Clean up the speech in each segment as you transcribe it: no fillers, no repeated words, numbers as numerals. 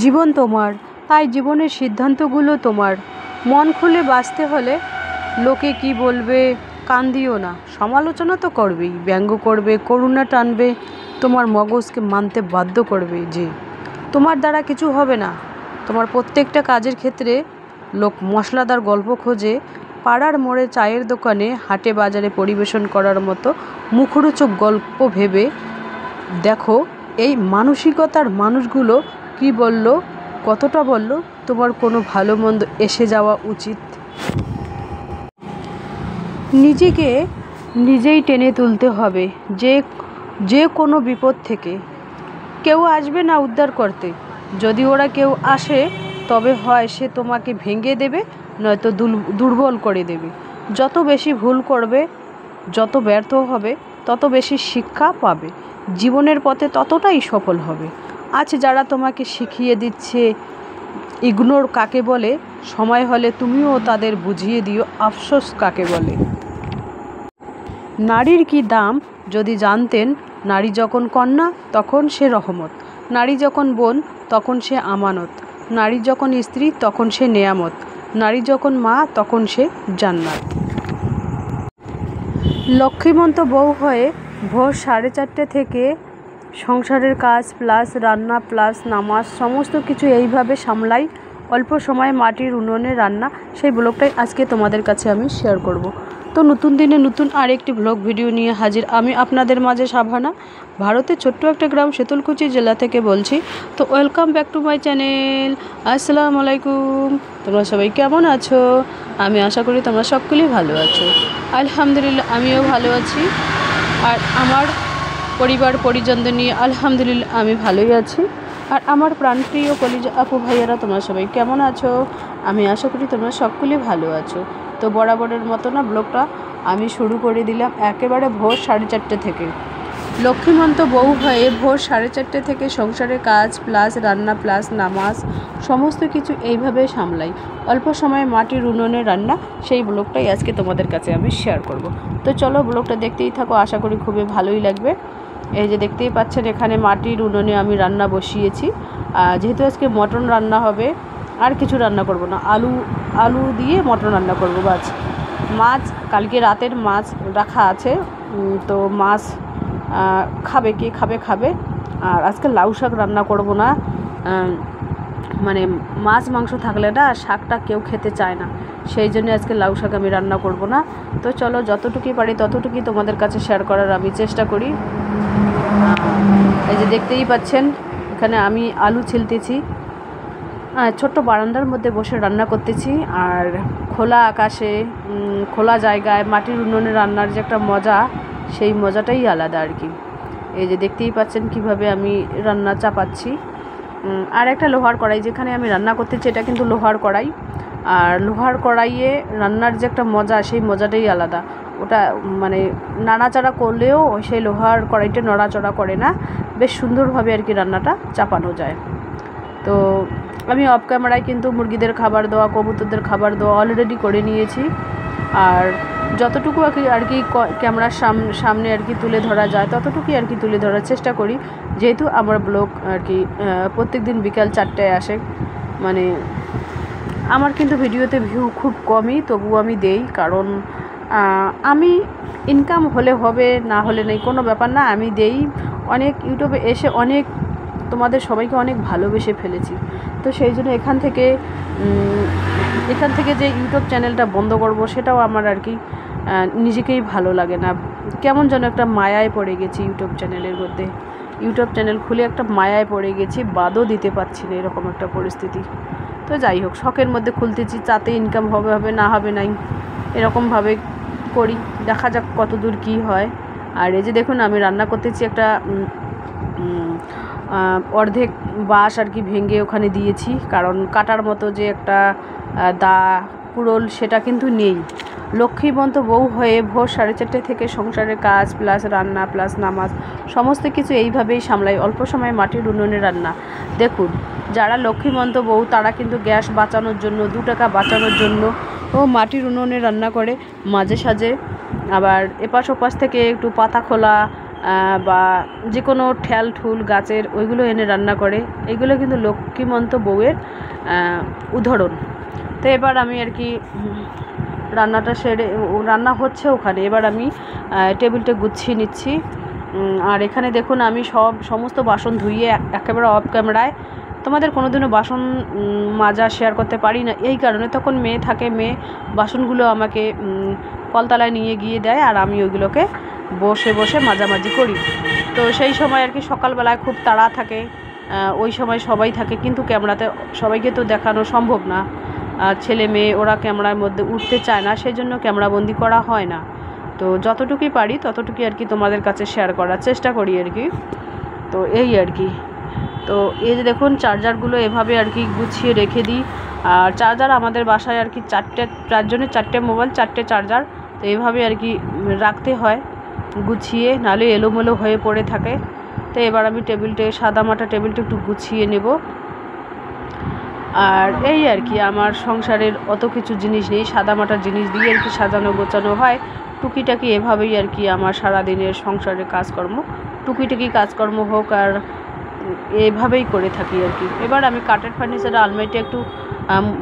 জীবন তোমার, তাই জীবনের সিদ্ধান্তগুলো তোমার। মন খুলে বাঁচতে হলে লোকে কি বলবে কান দিও না। সমালোচনা তো করবেই, ব্যঙ্গ করবে, করুণা টানবে, তোমার মগজকে মানতে বাধ্য করবে যে তোমার দ্বারা কিছু হবে না। তোমার প্রত্যেকটা কাজের ক্ষেত্রে লোক মশলাদার গল্প খোঁজে, পাড়ার মোড়ে, চায়ের দোকানে, হাটে বাজারে পরিবেশন করার মতো মুখরোচক গল্প ভেবে দেখো এই মানসিকতার মানুষগুলো কি বলল, কতটা বলল। তোমার কোনো ভালো মন্দ এসে যাওয়া উচিত। নিজেকে নিজেই টেনে তুলতে হবে যে কোনো বিপদ থেকে। কেউ আসবে না উদ্ধার করতে। যদি ওরা কেউ আসে তবে হয় সে তোমাকে ভেঙে দেবে, নয়তো দুর্বল করে দেবে। যত বেশি ভুল করবে, যত ব্যর্থ হবে, তত বেশি শিক্ষা পাবে। জীবনের পথে ততটাই সফল হবে। আজ যারা তোমাকে শিখিয়ে দিচ্ছে ইগনোর কাকে বলে, সময় হলে তুমিও তাদের বুঝিয়ে দিও আফসোস কাকে বলে। নারীর কি দাম যদি জানতেন। নারী যখন কন্যা তখন সে রহমত, নারী যখন বোন তখন সে আমানত, নারী যখন স্ত্রী তখন সে নেয়ামত, নারী যখন মা তখন সে জান্নাত। লক্ষ্মীমন্ত বউ হয়ে ভোর 4:30 থেকে সংসারের কাজ প্লাস রান্না প্লাস নামাজ সমস্ত কিছু এইভাবে সামলাই। অল্প সময়ে মাটির উনুনে রান্না, সেই ব্লগটাই আজকে তোমাদের কাছে আমি শেয়ার করব। তো নতুন দিনে নতুন আরেকটি ব্লগ ভিডিও নিয়ে হাজির আমি আপনাদের মাঝে সাভানা, ভারতের ছোট্ট একটা গ্রাম শীতলকুচি জেলা থেকে বলছি। তো welcome back to my channel. আসসালামু আলাইকুম। তোমরা সবাই কেমন আছো? আমি আশা করি তোমরা সকলেই ভালো আছো। আলহামদুলিল্লাহ আমিও ভালো আছি, আর আমার পরিবার পরিজনদের নিয়ে আলহামদুলিল্লাহ আমি ভালোই আছি। আর আমার প্রাণপ্রিয় কলিজা আপু ভাইয়ারা তোমরা সবাই কেমন আছো? আমি আশা করি তোমরা সকলেই ভালো আছো। তো বরাবরের মতো না ব্লগটা আমি শুরু করে দিলাম একেবারে ভোর 4:30 থেকে। লক্ষ্মীমন্ত বউ হয়ে ভোর 4:30 থেকে সংসারের কাজ প্লাস রান্না প্লাস নামাজ সমস্ত কিছু এইভাবে সামলাই। অল্প সময়ে মাটির উনুনে রান্না, সেই ব্লগটাই আজকে তোমাদের কাছে আমি শেয়ার করব। তো চলো ব্লগটা দেখতেই থাকো, আশা করি খুবই ভালোই লাগবে। এই যে দেখতেই পাচ্ছেন এখানে মাটির উনুনে আমি রান্না বসিয়েছি। যেহেতু আজকে মটন রান্না হবে, আর কিছু রান্না করব না, আলু দিয়ে মটন রান্না করব বাস। মাছ কালকে রাতের মাছ রাখা আছে, তো মাছ খাবে কে খাবে। আর আজকে লাউ শাক রান্না করব না, মানে মাছ মাংস থাকলে না শাকটা কেউ খেতে চায় না, সেই জন্য আজকে লাউ শাক আমি রান্না করব না। তো চলো যতটুকুই পারি ততটুকুই তোমাদের কাছে শেয়ার করার আমি চেষ্টা করি। এই যে দেখতেই পাচ্ছেন এখানে আমি আলু ছিলতেছি, ছোট্ট বারান্দার মধ্যে বসে রান্না করতেছি। আর খোলা আকাশে খোলা জায়গায় মাটির উনুনে রান্নার যে একটা মজা, সেই মজাটাই আলাদা আর কি। এই যে দেখতেই পাচ্ছেন কিভাবে আমি রান্না চাপাচ্ছি। আর একটা লোহার কড়াই যেখানে আমি রান্না করতেছি, এটা কিন্তু লোহার কড়াই। আর লোহার কড়াইয়ে রান্নার যে একটা মজা, সেই মজাটাই আলাদা। ওটা মানে নাড়াচাড়া করলেও সেই লোহার কড়াইটা নড়াচড়া করে না, বেশ সুন্দরভাবে আর কি রান্নাটা চাপানো যায়। তো আমি অফ ক্যামেরায় কিন্তু মুরগিদের খাবার দেওয়া, কবুতরদের খাবার দেওয়া অলরেডি করে নিয়েছি। আর যতটুকু আর কি ক্যামেরার সামনে আর কি তুলে ধরা যায় ততটুকুই আর কি তুলে ধরার চেষ্টা করি। যেহেতু আমার ব্লগ আর কি প্রত্যেক দিন বিকাল 4টায় আসে, মানে আমার কিন্তু ভিডিওতে ভিউ খুব কমই, তবুও আমি দেই। কারণ আমি ইনকাম হলে হবে, না হলে নেই, কোনো ব্যাপার না, আমি দেই। অনেক ইউটিউবে এসে অনেক তোমাদের সবাইকে অনেক ভালোবেসে ফেলেছি। তো সেই জন্য এখান থেকে যে ইউটিউব চ্যানেলটা বন্ধ করব সেটাও আমার আর কি নিজেকেই ভালো লাগে না। কেমন যেন একটা মায়ায় পড়ে গেছি ইউটিউব চ্যানেলের মধ্যে। ইউটিউব চ্যানেল খুলে একটা মায়ায় পড়ে গেছি, বাদও দিতে পারছি না, এরকম একটা পরিস্থিতি। তো যাই হোক, শখের মধ্যে খুলতেছি, তাতে ইনকাম হবে না হবে নাই, এরকমভাবে করি, দেখা যাক কত দূর কী হয়। আর এই যে দেখুন আমি রান্না করতেছি, একটা অর্ধেক বাঁশ আর কি ভেঙে ওখানে দিয়েছি, কারণ কাটার মতো যে একটা দা কুড়োল সেটা কিন্তু নেই। লক্ষ্মীমন্ত বউ হয়ে ভোর 4:30 থেকে সংসারের কাজ প্লাস রান্না প্লাস নামাজ সমস্ত কিছু এইভাবেই সামলাই। অল্প সময়ে মাটির উনুনে রান্না। দেখুন যারা লক্ষ্মীমন্ত বউ তারা কিন্তু গ্যাস বাঁচানোর জন্য, 2 টাকা বাঁচানোর জন্য ও মাটির উনুনে রান্না করে। মাঝে সাঝে আবার এপাশ ওপাশ থেকে একটু পাতা খোলা বা যে কোনো ঠ্যাল ঠুল গাছের ওইগুলো এনে রান্না করে, এগুলো কিন্তু লক্ষ্মীমন্ত বউয়ের উদাহরণ। তো এবার আমি আর কি রান্নাটা সেরে, রান্না হচ্ছে ওখানে, এবার আমি টেবিলটা গুছিয়ে নিচ্ছি। আর এখানে দেখুন আমি সমস্ত বাসন ধুইয়ে একেবারে অফ ক্যামেরায়, তোমাদের কোনো দিনও বাসন মাজা শেয়ার করতে পারি না এই কারণে, তখন মেয়ে থাকে, মেয়ে বাসনগুলো আমাকে কলতলায় নিয়ে গিয়ে দেয় আর আমি ওইগুলোকে বসে বসে মাজামাজি করি। তো সেই সময় আর কি সকালবেলায় খুব তাড়া থাকে, ওই সময় সবাই থাকে, কিন্তু ক্যামেরাতে সবাইকে তো দেখানো সম্ভব না, ছেলে মেয়ে ওরা ক্যামেরার মধ্যে উঠতে চায় না, সেই জন্য ক্যামেরাবন্দি করা হয় না। তো যতটুকুই পারি ততটুকুই আর কি তোমাদের কাছে শেয়ার করার চেষ্টা করি আর কি। তো এই আর কি। তো এই যে দেখুন চার্জারগুলো এভাবে আর কি গুছিয়ে রেখে দিই। আর চার্জার আমাদের বাসায় আর কি চারজনের 4টে মোবাইল, 4টে চার্জার, তো এইভাবে আর কি রাখতে হয় গুছিয়ে, নাহলে এলোমেলো হয়ে পড়ে থাকে। তো এবার আমি সাদামাটা টেবিলটা একটু গুছিয়ে নেব। আর এই আর কি, আমার সংসারের অত কিছু জিনিস নেই, সাদামাটা জিনিস দিয়ে আর কি সাজানো গোছানো হয় টুকিটাকি, এভাবেই আর কি আমার সারাদিনের সংসারের কাজকর্ম, টুকিটাকি কাজকর্ম হোক আর এভাবেই করে থাকি আর কি। এবার আমি কাঠের ফার্নিচারের আলমারিটা একটু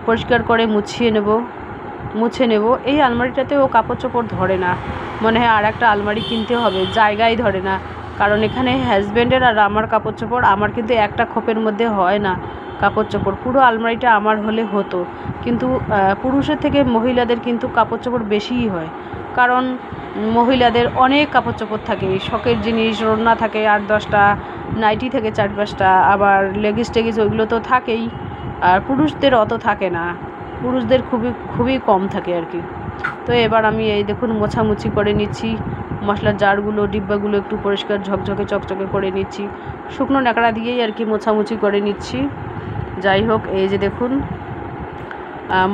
পরিষ্কার করে মুছে নেব। এই আলমারিটাতেও কাপড় চোপড় ধরে না, মনে হয় আর একটা আলমারি কিনতে হবে, জায়গায় ধরে না, কারণ এখানে হাজব্যান্ডের আর আমার কাপড় চোপড়, আমার কিন্তু একটা খোপের মধ্যে হয় না কাপড় চোপড়। পুরো আলমারিটা আমার হলে হতো, কিন্তু পুরুষের থেকে মহিলাদের কিন্তু কাপড় চোপড় বেশিই হয়, কারণ মহিলাদের অনেক কাপড় চোপড় থাকে, শখের জিনিস ওড়না থাকে 8-10টা, নাইটি থেকে 4-5টা, আবার লেগিস টেগিস ওইগুলো তো থাকেই। আর পুরুষদের অত থাকে না, পুরুষদের খুবই কম থাকে আর কি। তো এবার আমি এই দেখুন মোছামুছি করে নিচ্ছি, মশলার জারগুলো ডিব্বাগুলো একটু পরিষ্কার ঝকঝকে চকচকে করে নিচ্ছি, শুকনো ন্যাকড়া দিয়েই আর কি মোছামুছি করে নিচ্ছি। যাই হোক, এই যে দেখুন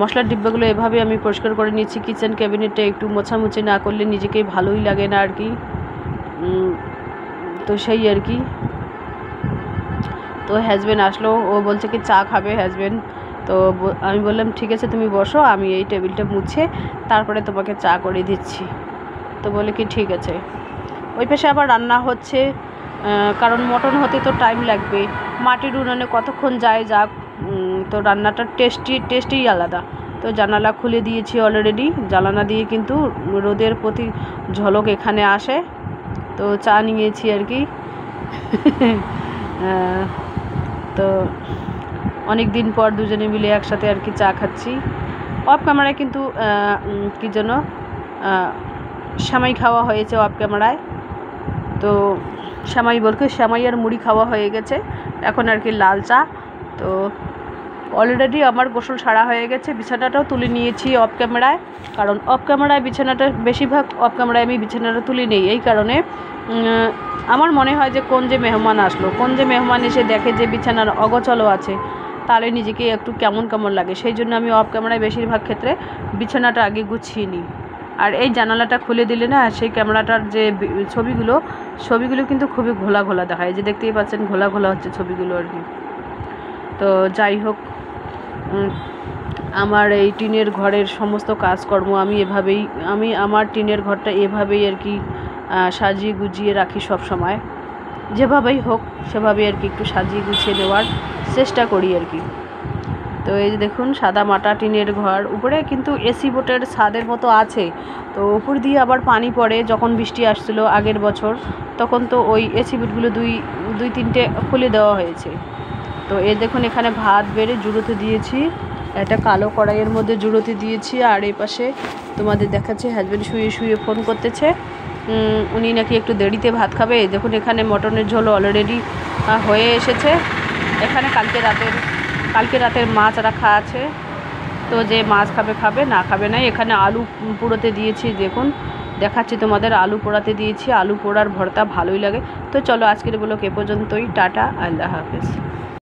মশলার ডিব্বাগুলো এভাবে আমি পরিষ্কার করে নিচ্ছি। কিচেন ক্যাবিনেটটা একটু মোছামুছি না করলে নিজেকেই ভালোই লাগে না আর কি। তো সেই আর কি। তো হাজব্যান্ড আসলো, ও বলছে কি চা খাবে হাজব্যান্ড, তো আমি বললাম ঠিক আছে তুমি বসো, আমি এই টেবিলটা মুছে তারপরে তোমাকে চা করে দিচ্ছি। তো বলে কি ঠিক আছে। ওই পাশে আবার রান্না হচ্ছে, কারণ মটন হতে তো টাইম লাগবে, মাটির উনুনে কতক্ষণ যায় যাক, তো রান্নাটার টেস্টই আলাদা। তো জানালা খুলে দিয়েছি অলরেডি, জানালা দিয়ে কিন্তু রোদের প্রতি ঝলক এখানে আসে। তো চা নিয়েছি আর কি। তো অনেক দিন পর দুজনে মিলে একসাথে আর কি চা খাচ্ছি। অফ ক্যামেরায় কিন্তু কী যেন সেমাই খাওয়া হয়েছে অফ ক্যামেরায়। তো সেমাই আর মুড়ি খাওয়া হয়ে গেছে, এখন আর কি লাল চা। তো অলরেডি আমার গোসল সারা হয়ে গেছে, বিছানাটাও তুলে নিয়েছি অফ ক্যামেরায়, কারণ অফ ক্যামেরায় বিছানাটা বেশিরভাগ অফ ক্যামেরায় আমি বিছানাটা তুলে নেই, এই কারণে আমার মনে হয় যে কোন যে মেহমান আসলো, কোন যে মেহমান এসে দেখে যে বিছানার অগোছালো আছে, তাহলে নিজেকে একটু কেমন লাগে, সেই জন্য আমি অফ ক্যামেরায় বেশিরভাগ ক্ষেত্রে বিছানাটা আগে গুছিয়ে নিই। আর এই জানালাটা খুলে দিলে না, সেই ক্যামেরাটার যে ছবিগুলো কিন্তু খুবই ঘোলা ঘোলা দেখায়, যে দেখতেই পাচ্ছেন ঘোলা ঘোলা হচ্ছে ছবিগুলো আর কি। তো যাই হোক, আমার এই টিনের ঘরের সমস্ত কাজকর্ম আমি আমার টিনের ঘরটা এভাবেই আর কি সাজিয়ে গুজিয়ে রাখি সব সময়, যেভাবেই হোক সেভাবেই আর কি একটু সাজিয়ে গুছিয়ে দেওয়ার চেষ্টা করি আর কি। তো এই যে দেখুন সাদা মাটা টিনের ঘর, উপরে কিন্তু এসি বোটের ছাদের মতো আছে, তো উপর দিয়ে আবার পানি পড়ে, যখন বৃষ্টি আসছিল আগের বছর তখন তো ওই এসি বোটগুলো দুই তিনটে খুলে দেওয়া হয়েছে। তো এই দেখুন এখানে ভাত বেড়ে জুড়োতে দিয়েছি, একটা কালো কড়াইয়ের মধ্যে জুড়োতে দিয়েছি। আর এই পাশে তোমাদের দেখাচ্ছে হাজব্যান্ড শুয়ে ফোন করতেছে, উনি নাকি একটু দেরিতে ভাত খাবে। দেখুন এখানে মটনের ঝোল অলরেডি হয়ে এসেছে, এখানে কালকে রাতের মাছ রাখা আছে, তো যে মাছ খাবে না খাবে না। এখানে আলু পোড়াতে দিয়েছি, দেখুন দেখাচ্ছি তোমাদের, আলু পোড়াতে দিয়েছি, আলু পোড়ার ভর্তা ভালোই লাগে। তো চলো আজকের ব্লগ এ পর্যন্তই, টাটা, আল্লাহ হাফেজ।